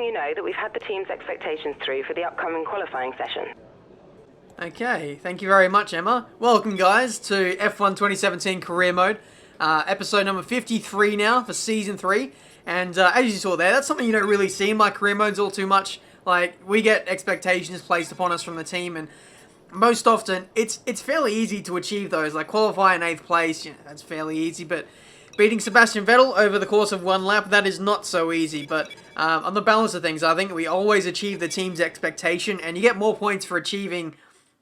letting you know that we've had the team's expectations through for the upcoming qualifying session. Okay, thank you very much, Emma. Welcome, guys, to F1 2017 Career Mode. Episode number 53 now for Season 3. And as you saw there, that's something you don't really see in my career modes all too much. Like, we get expectations placed upon us from the team, and most often, it's fairly easy to achieve those. Like, qualify in 8th place, that's fairly easy, but beating Sebastian Vettel over the course of one lap, that is not so easy. But on the balance of things, I think we always achieve the team's expectation, and you get more points for achieving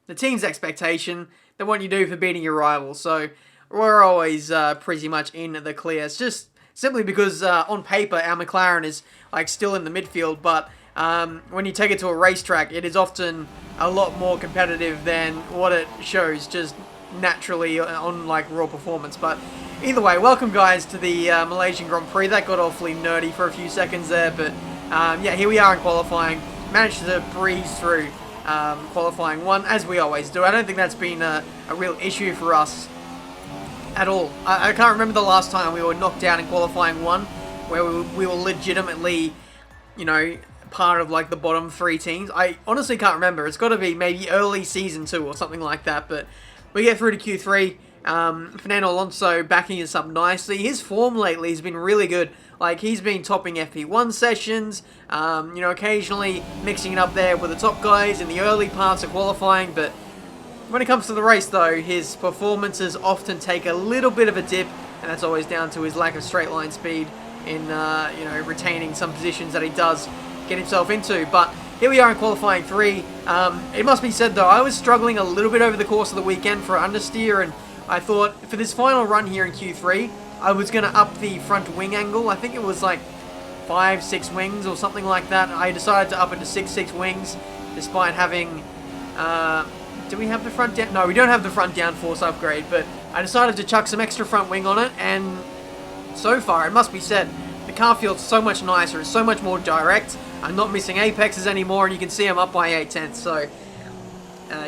the team's expectation than what you do for beating your rival. So we're always pretty much in the clear. It's just simply because on paper our McLaren is like still in the midfield, but when you take it to a racetrack, it is often a lot more competitive than what it shows just naturally on like raw performance. But either way, welcome guys to the Malaysian Grand Prix. That got awfully nerdy for a few seconds there, but yeah, here we are in qualifying. Managed to breeze through qualifying 1, as we always do. I don't think that's been a real issue for us at all. I can't remember the last time we were knocked out in qualifying 1, where we were legitimately, you know, part of like the bottom 3 teams. I honestly can't remember. It's got to be maybe early Season 2 or something like that, but we get through to Q3. Fernando Alonso backing us up nicely. His form lately has been really good. Like, he's been topping FP1 sessions, you know, occasionally mixing it up there with the top guys in the early parts of qualifying, but when it comes to the race, though, his performances often take a little bit of a dip, and that's always down to his lack of straight line speed in, you know, retaining some positions that he does get himself into. But here we are in qualifying 3. It must be said, though, I was struggling a little bit over the course of the weekend for understeer, and I thought for this final run here in Q3, I was going to up the front wing angle. I think it was like 5-6 wings or something like that. I decided to up it to 6 wings, despite having... do we have the front down? No, we don't have the front downforce upgrade, but I decided to chuck some extra front wing on it, and so far, it must be said, the car feels so much nicer. It's so much more direct. I'm not missing apexes anymore, and you can see I'm up by 8/10. So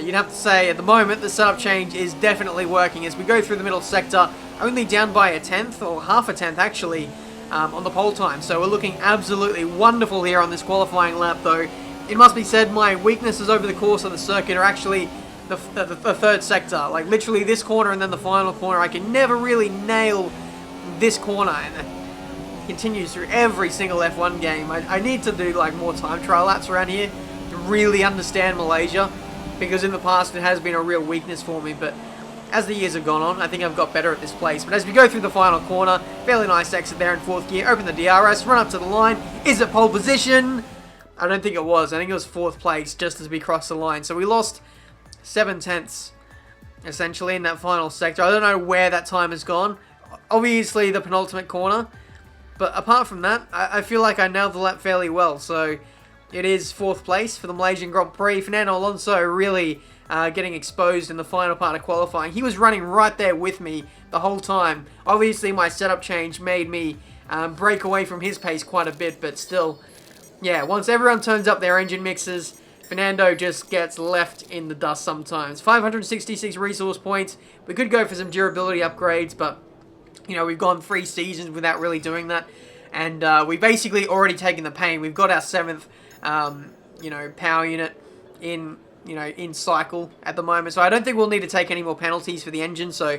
you'd have to say, at the moment, the setup change is definitely working. As we go through the middle sector, only down by 1/10, or half a tenth actually, on the pole time. So we're looking absolutely wonderful here on this qualifying lap, though. It must be said, my weaknesses over the course of the circuit are actually the third sector. Like, literally this corner and then the final corner. I can never really nail this corner, and it continues through every single F1 game. I need to do like more time trial laps around here to really understand Malaysia, because in the past it has been a real weakness for me, but as the years have gone on, I think I've got better at this place. But as we go through the final corner, fairly nice exit there in 4th gear, open the DRS, run up to the line. Is it pole position? I don't think it was. I think it was 4th place just as we crossed the line. So we lost 7/10 essentially in that final sector. I don't know where that time has gone. Obviously the penultimate corner, but apart from that, I feel like I nailed the lap fairly well. So it is 4th place for the Malaysian Grand Prix. Fernando Alonso really getting exposed in the final part of qualifying. He was running right there with me the whole time. Obviously my setup change made me break away from his pace quite a bit, but still, yeah, once everyone turns up their engine mixes, Fernando just gets left in the dust sometimes. 566 resource points. We could go for some durability upgrades, but, you know, we've gone 3 seasons without really doing that. And we've basically already taken the pain. We've got our 7th, you know, power unit in, you know, in cycle at the moment. So I don't think we'll need to take any more penalties for the engine. So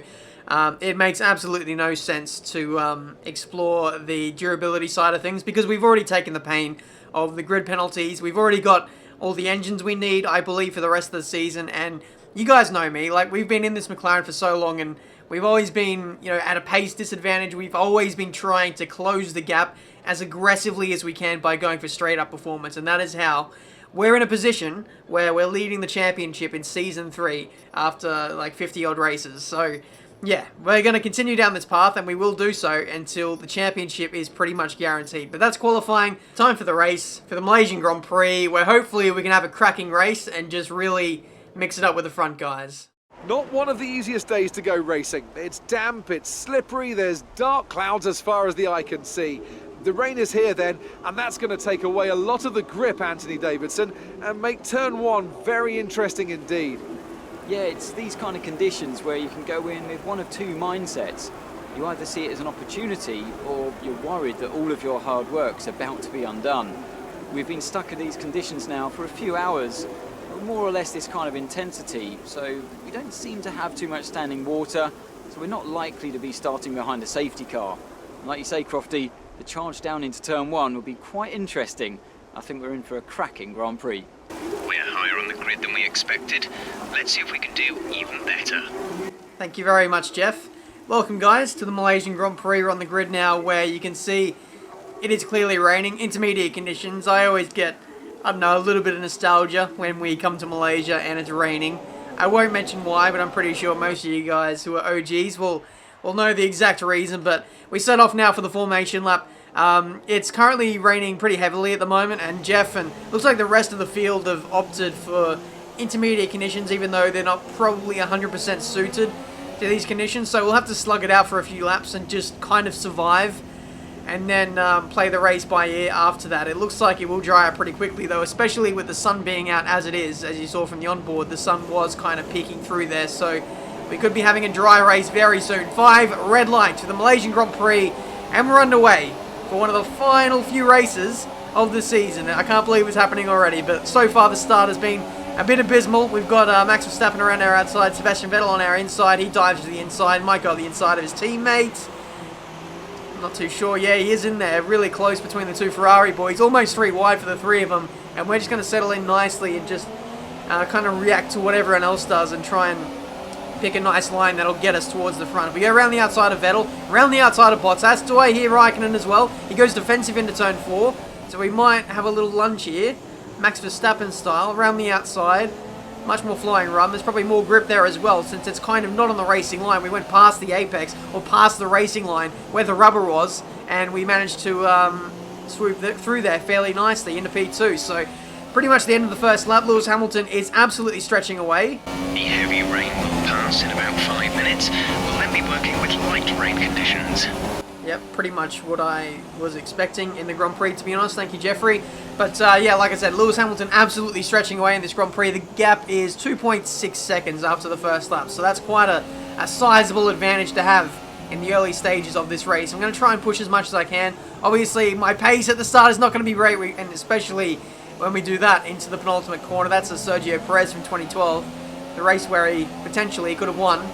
it makes absolutely no sense to explore the durability side of things, because we've already taken the pain of the grid penalties. We've already got all the engines we need, I believe, for the rest of the season. And you guys know me, like, we've been in this McLaren for so long, and we've always been, you know, at a pace disadvantage. We've always been trying to close the gap as aggressively as we can by going for straight up performance, and that is how we're in a position where we're leading the championship in Season 3 after like 50 odd races. So yeah, we're going to continue down this path, and we will do so until the championship is pretty much guaranteed. But that's qualifying. Time for the race, for the Malaysian Grand Prix, where hopefully we can have a cracking race and just really mix it up with the front guys. Not one of the easiest days to go racing. It's damp, it's slippery, there's dark clouds as far as the eye can see. The rain is here then, and that's going to take away a lot of the grip, Anthony Davidson, and make turn 1 very interesting indeed. Yeah, it's these kind of conditions where you can go in with one of 2 mindsets. You either see it as an opportunity, or you're worried that all of your hard work's about to be undone. We've been stuck in these conditions now for a few hours, more or less this kind of intensity, so we don't seem to have too much standing water, so we're not likely to be starting behind a safety car. And like you say, Crofty, the charge down into turn 1 will be quite interesting. I think we're in for a cracking Grand Prix. We're higher on the grid than we expected. Let's see if we can do even better. Thank you very much, Jeff. Welcome, guys, to the Malaysian Grand Prix. We're on the grid now, where you can see it is clearly raining. Intermediate conditions. I always get, I don't know, a little bit of nostalgia when we come to Malaysia and it's raining. I won't mention why, but I'm pretty sure most of you guys who are OGs will know the exact reason. But we set off now for the formation lap. It's currently raining pretty heavily at the moment, and Jeff and looks like the rest of the field have opted for intermediate conditions, even though they're not probably 100% suited to these conditions. So we'll have to slug it out for a few laps and just kind of survive, and then play the race by ear after that. It looks like it will dry out pretty quickly though, especially with the sun being out as it is. As you saw from the onboard, the sun was kind of peeking through there, so we could be having a dry race very soon. 5 red lights for the Malaysian Grand Prix, and we're underway for one of the final few races of the season. I can't believe it's happening already, but so far the start has been a bit abysmal. We've got Max Verstappen around our outside, Sebastian Vettel on our inside. He dives to the inside, might go on the inside of his teammate. Not too sure. Yeah, he is in there, really close between the two Ferrari boys, almost 3 wide for the 3 of them, and we're just going to settle in nicely and just kind of react to what everyone else does and try and pick a nice line that'll get us towards the front. We go around the outside of Vettel, around the outside of Bottas. Do I hear Raikkonen as well? He goes defensive into turn 4, so we might have a little lunge here, Max Verstappen style, around the outside. Much more flying run. There's probably more grip there as well, since it's kind of not on the racing line. We went past the apex, or past the racing line, where the rubber was, and we managed to swoop through there fairly nicely into P2. So, pretty much the end of the first lap. Lewis Hamilton is absolutely stretching away. The heavy rain will pass in about 5 minutes. We'll then be working with light rain conditions. Yep, pretty much what I was expecting in the Grand Prix, to be honest. Thank you, Jeffrey. But yeah, like I said, Lewis Hamilton absolutely stretching away in this Grand Prix. The gap is 2.6 seconds after the first lap, so that's quite a sizable advantage to have in the early stages of this race. I'm going to try and push as much as I can. Obviously, my pace at the start is not going to be great, and especially when we do that into the penultimate corner. That's a Sergio Perez from 2012, the race where he potentially could have won,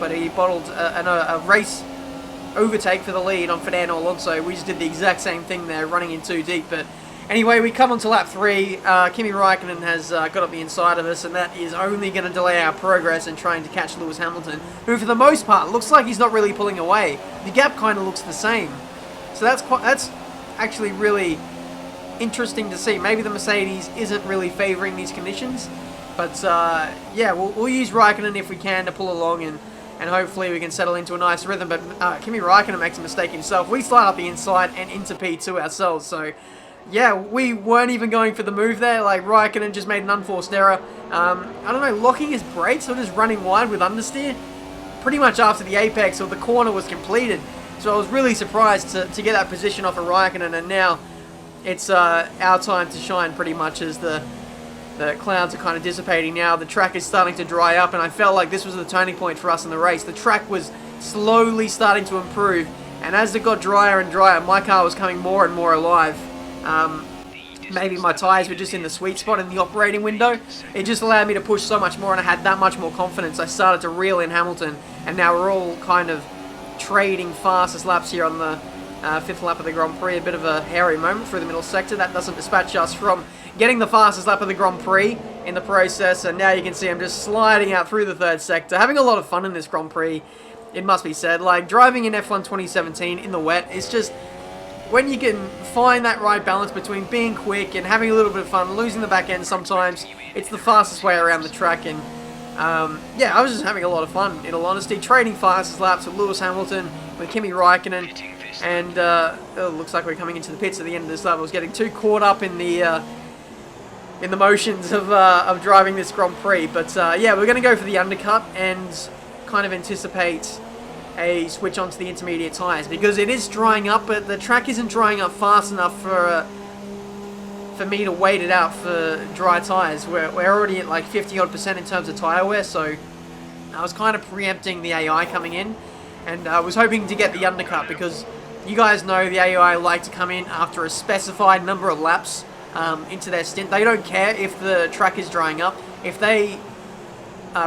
but he bottled a race overtake for the lead on Fernando Alonso. We just did the exact same thing there, running in too deep. But anyway, we come on to lap 3. Kimi Raikkonen has got up the inside of us, and that is only going to delay our progress in trying to catch Lewis Hamilton, who for the most part looks like he's not really pulling away. The gap kind of looks the same. So that's actually really interesting to see. Maybe the Mercedes isn't really favouring these conditions, but yeah, we'll use Raikkonen if we can to pull along, and hopefully we can settle into a nice rhythm. But Kimi Raikkonen makes a mistake himself. We slide up the inside and into P2 ourselves. So yeah, we weren't even going for the move there. Like, Raikkonen just made an unforced error. I don't know, locking his brakes or just running wide with understeer pretty much after the apex or the corner was completed. So I was really surprised to get that position off of Raikkonen, and now it's our time to shine pretty much as the clouds are kind of dissipating now. The track is starting to dry up, and I felt like this was the turning point for us in the race. The track was slowly starting to improve, and as it got drier and drier, my car was coming more and more alive. Maybe my tyres were just in the sweet spot in the operating window. It just allowed me to push so much more, and I had that much more confidence. I started to reel in Hamilton, and now we're all kind of trading fastest laps here on the 5th lap of the Grand Prix. A bit of a hairy moment through the middle sector. That doesn't dispatch us from getting the fastest lap of the Grand Prix in the process, and now you can see I'm just sliding out through the 3rd sector. Having a lot of fun in this Grand Prix, it must be said. Like, driving in F1 2017 in the wet is just, when you can find that right balance between being quick and having a little bit of fun, losing the back end sometimes, it's the fastest way around the track. And yeah, I was just having a lot of fun, in all honesty, trading fastest laps with Lewis Hamilton, with Kimi Raikkonen, and it looks like we're coming into the pits at the end of this lap. I was getting too caught up in the motions of driving this Grand Prix. But yeah, we're going to go for the undercut and kind of anticipate a switch onto the intermediate tyres, because it is drying up, but the track isn't drying up fast enough for me to wait it out for dry tyres. We're already at like 50-odd% in terms of tyre wear, so I was kind of preempting the AI coming in, and I was hoping to get the undercut, because you guys know the AI like to come in after a specified number of laps into their stint. They don't care if the track is drying up. If they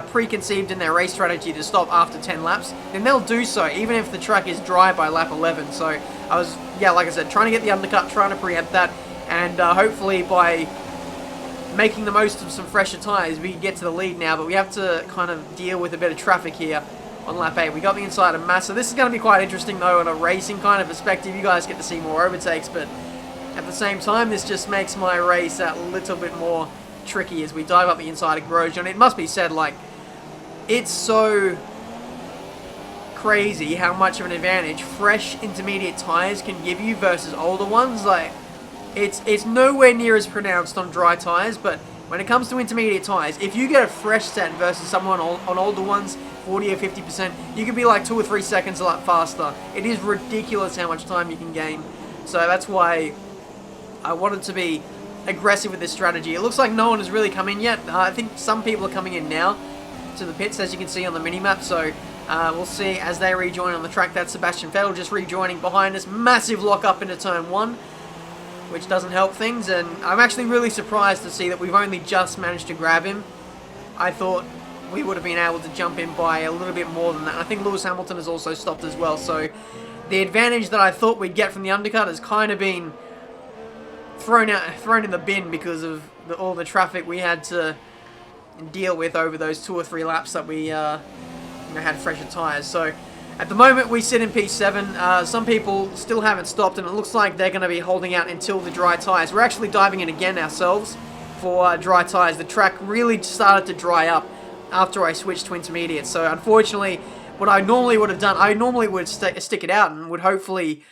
preconceived in their race strategy to stop after 10 laps, then they'll do so, even if the track is dry by lap 11. So I was, yeah, like I said, trying to get the undercut, trying to preempt that, and hopefully by making the most of some fresher tyres, we can get to the lead now. But we have to kind of deal with a bit of traffic here on lap 8. We got the inside of Massa. This is going to be quite interesting, though, on a racing kind of perspective. You guys get to see more overtakes, but at the same time, this just makes my race a little bit more tricky as we dive up the inside of Grosjean. It must be said, like, it's so crazy how much of an advantage fresh intermediate tyres can give you versus older ones. Like, it's nowhere near as pronounced on dry tyres, but when it comes to intermediate tyres, if you get a fresh set versus someone on older ones, 40 or 50%, you can be like 2 or 3 seconds a lot faster. It is ridiculous how much time you can gain. So that's why I wanted to be aggressive with this strategy. It looks like no one has really come in yet. I think some people are coming in now to the pits, as you can see on the minimap. So we'll see as they rejoin on the track. That's Sebastian Vettel just rejoining behind us. Massive lock up into turn 1, which doesn't help things. And I'm actually really surprised to see that we've only just managed to grab him. I thought we would have been able to jump in by a little bit more than that. I think Lewis Hamilton has also stopped as well. So the advantage that I thought we'd get from the undercut has kind of been thrown in the bin because of all the traffic we had to deal with over those 2 or 3 laps that we had fresher tyres. So at the moment we sit in P7. Some people still haven't stopped, and it looks like they're going to be holding out until the dry tyres. We're actually diving in again ourselves for dry tyres. The track really started to dry up after I switched to intermediate. So unfortunately, what I normally would have done, I normally would stick it out and would hopefully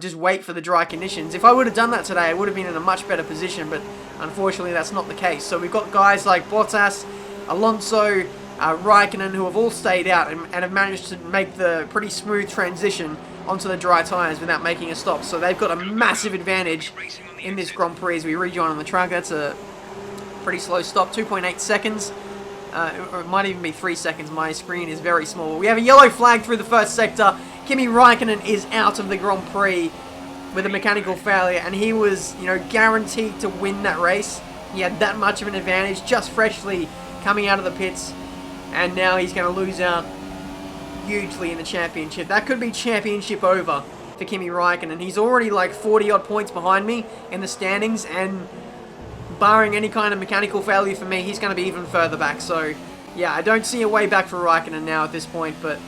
just wait for the dry conditions. If I would have done that today, I would have been in a much better position, but unfortunately that's not the case. So we've got guys like Bottas, Alonso, Raikkonen, who have all stayed out and have managed to make the pretty smooth transition onto the dry tyres without making a stop. So they've got a massive advantage in this Grand Prix as we rejoin on the track. That's a pretty slow stop, 2.8 seconds. Or it might even be 3 seconds. My screen is very small. We have a yellow flag through the first sector. Kimi Raikkonen is out of the Grand Prix with a mechanical failure, and he was, guaranteed to win that race. He had that much of an advantage, just freshly coming out of the pits, and now he's going to lose out hugely in the championship. That could be championship over for Kimi Raikkonen. He's already like 40 odd points behind me in the standings, and barring any kind of mechanical failure for me, he's going to be even further back. So yeah, I don't see a way back for Raikkonen now at this point, but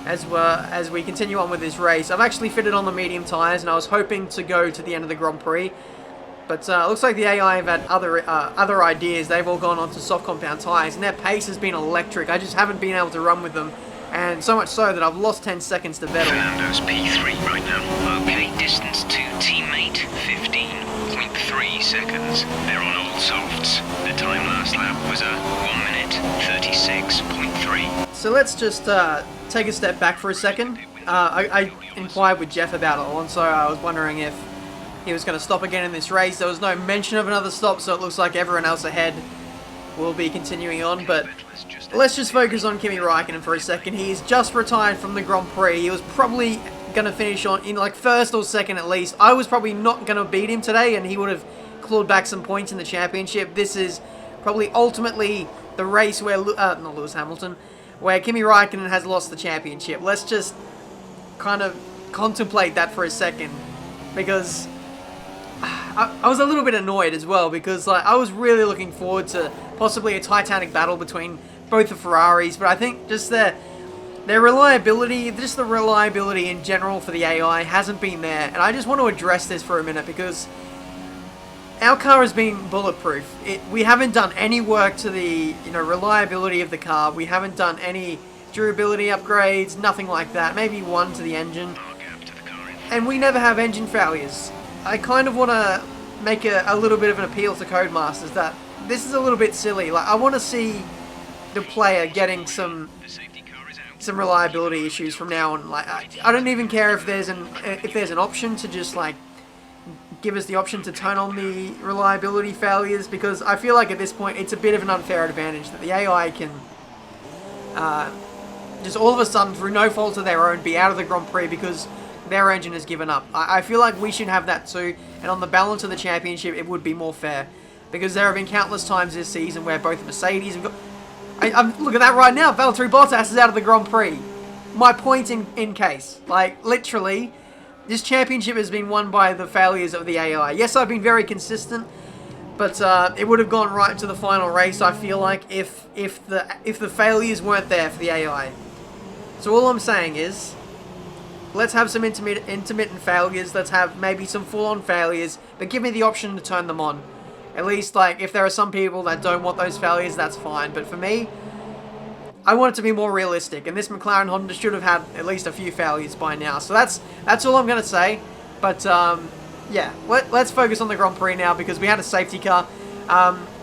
as we continue on with this race, I've actually fitted on the medium tyres, and I was hoping to go to the end of the Grand Prix, but it looks like the AI have had other ideas. They've all gone on to soft compound tyres, and their pace has been electric. I just haven't been able to run with them, and so much so that I've lost 10 seconds to Vettel. Fernando's P3 right now. Okay, distance to teammate, 15.3 seconds. They're on all softs. The time last lap was a 1 minute, 36.3. So let's just take a step back for a second. I inquired with Jeff about Alonso. I was wondering if he was going to stop again in this race. There was no mention of another stop, so it looks like everyone else ahead will be continuing on. But let's just focus on Kimi Raikkonen for a second. He's just retired from the Grand Prix. He was probably going to finish in like first or second at least. I was probably not going to beat him today, and he would have clawed back some points in the championship. This is probably ultimately the race where not Lewis Hamilton, where Kimi Raikkonen has lost the championship. Let's just kind of contemplate that for a second, because I was a little bit annoyed as well, because I was really looking forward to possibly a titanic battle between both the Ferraris, but I think just their reliability, just the reliability in general for the AI hasn't been there, and I just want to address this for a minute, because our car has been bulletproof. We haven't done any work to the reliability of the car. We haven't done any durability upgrades, nothing like that. Maybe one to the engine. And we never have engine failures. I kind of want to make a little bit of an appeal to Codemasters that this is a little bit silly. Like, I want to see the player getting some reliability issues from now on. Like, I don't even care if there's an option to just like give us the option to turn on the reliability failures, because I feel like at this point it's a bit of an unfair advantage that the AI can just all of a sudden, through no fault of their own, be out of the Grand Prix because their engine has given up. I feel like we should have that too, and on the balance of the championship, it would be more fair. Because there have been countless times this season where both Mercedes have got... look at that right now. Valtteri Bottas is out of the Grand Prix. My point in case. Like, literally, this championship has been won by the failures of the AI. Yes, I've been very consistent, but it would have gone right to the final race, I feel like, if the failures weren't there for the AI. So all I'm saying is, let's have some intermittent failures. Let's have maybe some full-on failures, but give me the option to turn them on. At least, like, if there are some people that don't want those failures, that's fine. But for me, I want it to be more realistic. And this McLaren Honda should have had at least a few failures by now. So that's all I'm going to say. But, yeah, let's focus on the Grand Prix now because we had a safety car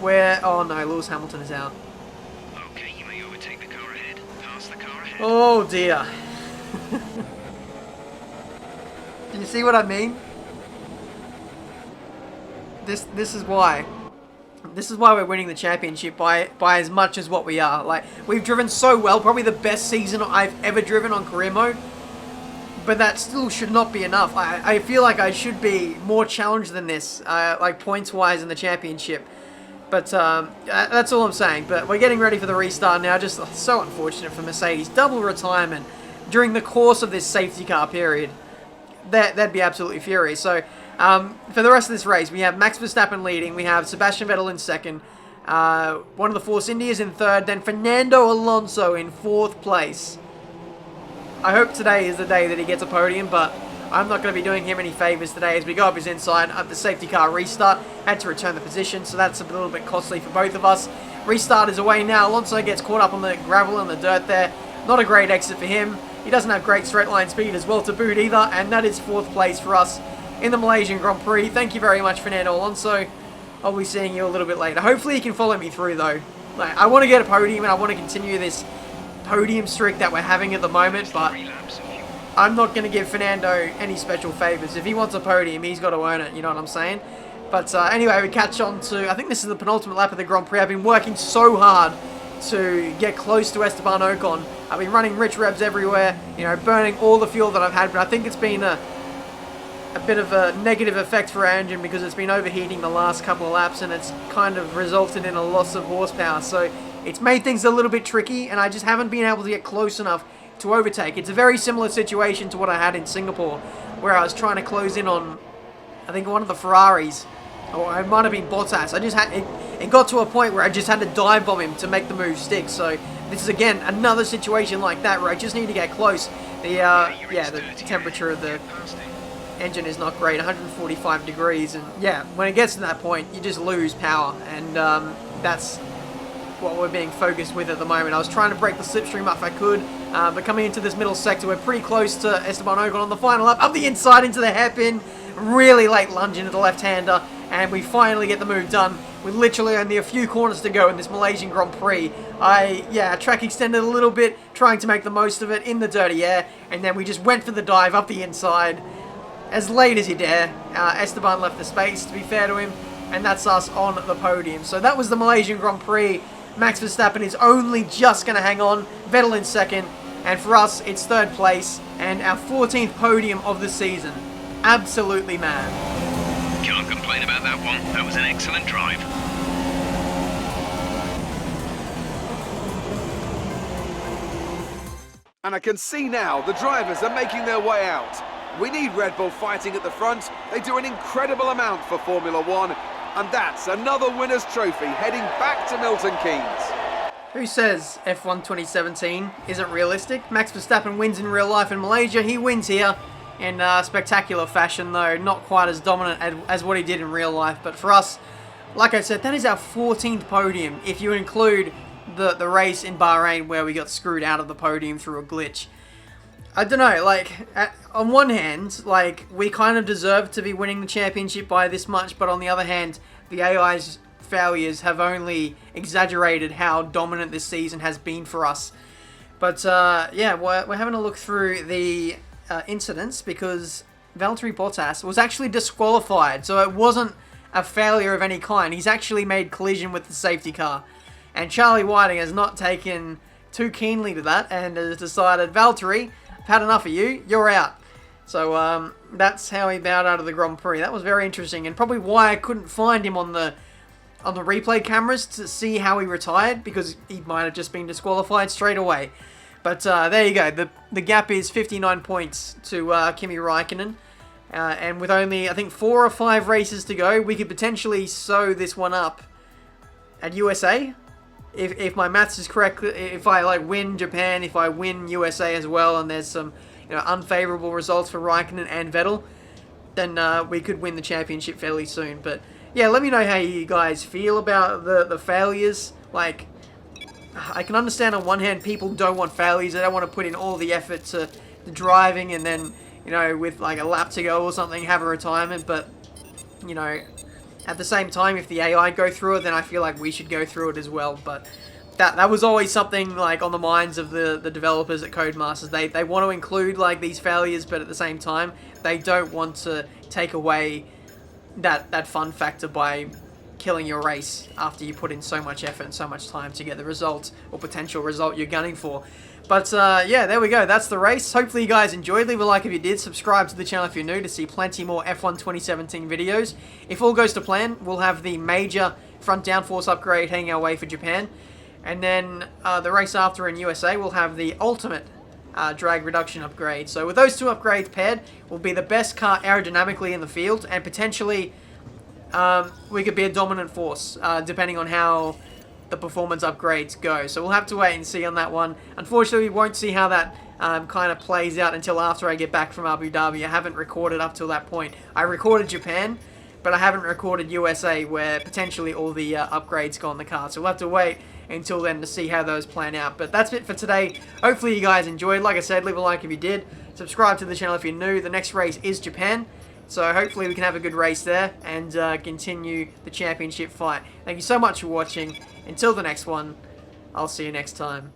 where... Oh, no, Lewis Hamilton is out. Okay, you may overtake the car ahead. Pass the car ahead. Oh, dear. Do you see what I mean? This is why. This is why we're winning the championship by as much as what we are. Like, we've driven so well, probably the best season I've ever driven on career mode. But that still should not be enough. I feel like I should be more challenged than this, like points-wise in the championship. But that's all I'm saying. But we're getting ready for the restart now. Just so unfortunate for Mercedes. Double retirement during the course of this safety car period. That'd be absolutely furious. So... for the rest of this race, we have Max Verstappen leading, we have Sebastian Vettel in second, one of the Force Indias in third, then Fernando Alonso in fourth place. I hope today is the day that he gets a podium, but I'm not going to be doing him any favours today as we go up his inside at the safety car restart. Had to return the position, so that's a little bit costly for both of us. Restart is away now. Alonso gets caught up on the gravel and the dirt there. Not a great exit for him. He doesn't have great straight line speed as well to boot either, and that is fourth place for us in the Malaysian Grand Prix. Thank you very much, Fernando Alonso. I'll be seeing you a little bit later. Hopefully you can follow me through, though. Like, I want to get a podium, and I want to continue this podium streak that we're having at the moment, but I'm not going to give Fernando any special favours. If he wants a podium, he's got to earn it, you know what I'm saying? But anyway, we catch on to, I think this is the penultimate lap of the Grand Prix. I've been working so hard to get close to Esteban Ocon. I've been running rich revs everywhere, you know, burning all the fuel that I've had, but I think it's been a bit of a negative effect for our engine because it's been overheating the last couple of laps and it's kind of resulted in a loss of horsepower. So it's made things a little bit tricky and I just haven't been able to get close enough to overtake. It's a very similar situation to what I had in Singapore where I was trying to close in on, I think, one of the Ferraris, or it might have been Bottas. I just had it got to a point where I just had to dive bomb him to make the move stick. So this is again another situation like that where I just need to get close. The temperature of the engine is not great, 145 degrees, and yeah, when it gets to that point, you just lose power, and that's what we're being focused with at the moment. I was trying to break the slipstream up if I could, but coming into this middle sector, we're pretty close to Esteban Ocon on the final lap, up the inside into the hairpin, really late lunge into the left-hander, and we finally get the move done with literally only a few corners to go in this Malaysian Grand Prix. Track extended a little bit, trying to make the most of it in the dirty air, and then we just went for the dive up the inside, as late as you dare. Esteban left the space, to be fair to him, and that's us on the podium. So that was the Malaysian Grand Prix. Max Verstappen is only just going to hang on. Vettel in second, and for us, it's third place, and our 14th podium of the season. Absolutely mad. Can't complain about that one. That was an excellent drive. And I can see now the drivers are making their way out. We need Red Bull fighting at the front. They do an incredible amount for Formula One. And that's another winner's trophy heading back to Milton Keynes. Who says F1 2017 isn't realistic? Max Verstappen wins in real life in Malaysia. He wins here in spectacular fashion, though not quite as dominant as what he did in real life. But for us, like I said, that is our 14th podium, if you include the race in Bahrain where we got screwed out of the podium through a glitch. I don't know, like, on one hand, like, we kind of deserve to be winning the championship by this much, but on the other hand, the AI's failures have only exaggerated how dominant this season has been for us. But, yeah, we're having a look through the incidents because Valtteri Bottas was actually disqualified, so it wasn't a failure of any kind. He's actually made collision with the safety car. And Charlie Whiting has not taken too keenly to that and has decided, Valtteri, had enough of you, you're out. So, that's how he bowed out of the Grand Prix. That was very interesting, and probably why I couldn't find him on the replay cameras to see how he retired, because he might have just been disqualified straight away. But there you go. The gap is 59 points to Kimi Räikkönen. And with only, I think, 4 or 5 races to go, we could potentially sew this one up at USA. If my maths is correct, if I like win Japan, if I win USA as well, and there's some unfavorable results for Räikkönen and Vettel, then we could win the championship fairly soon. But yeah, let me know how you guys feel about the failures. Like, I can understand on one hand people don't want failures, they don't want to put in all the effort to the driving and then, with like a lap to go or something, have a retirement. But, at the same time, if the AI go through it, then I feel like we should go through it as well. But that was always something like on the minds of the developers at Codemasters. They want to include like these failures, but at the same time, they don't want to take away that fun factor by killing your race after you put in so much effort and so much time to get the result or potential result you're gunning for. But yeah, there we go. That's the race. Hopefully you guys enjoyed. Leave a like if you did. Subscribe to the channel if you're new to see plenty more F1 2017 videos. If all goes to plan, we'll have the major front downforce upgrade heading our way for Japan. And then the race after in USA, we'll have the ultimate drag reduction upgrade. So with those two upgrades paired, we'll be the best car aerodynamically in the field, and potentially we could be a dominant force, depending on how the performance upgrades go. So we'll have to wait and see on that one. Unfortunately, we won't see how that kind of plays out until after I get back from Abu Dhabi. I haven't recorded up till that point. I recorded Japan, but I haven't recorded USA, where potentially all the upgrades go on the car. So we'll have to wait until then to see how those plan out. But that's it for today. Hopefully you guys enjoyed. Like I said, leave a like if you did. Subscribe to the channel if you're new. The next race is Japan. So hopefully we can have a good race there and continue the championship fight. Thank you so much for watching. Until the next one, I'll see you next time.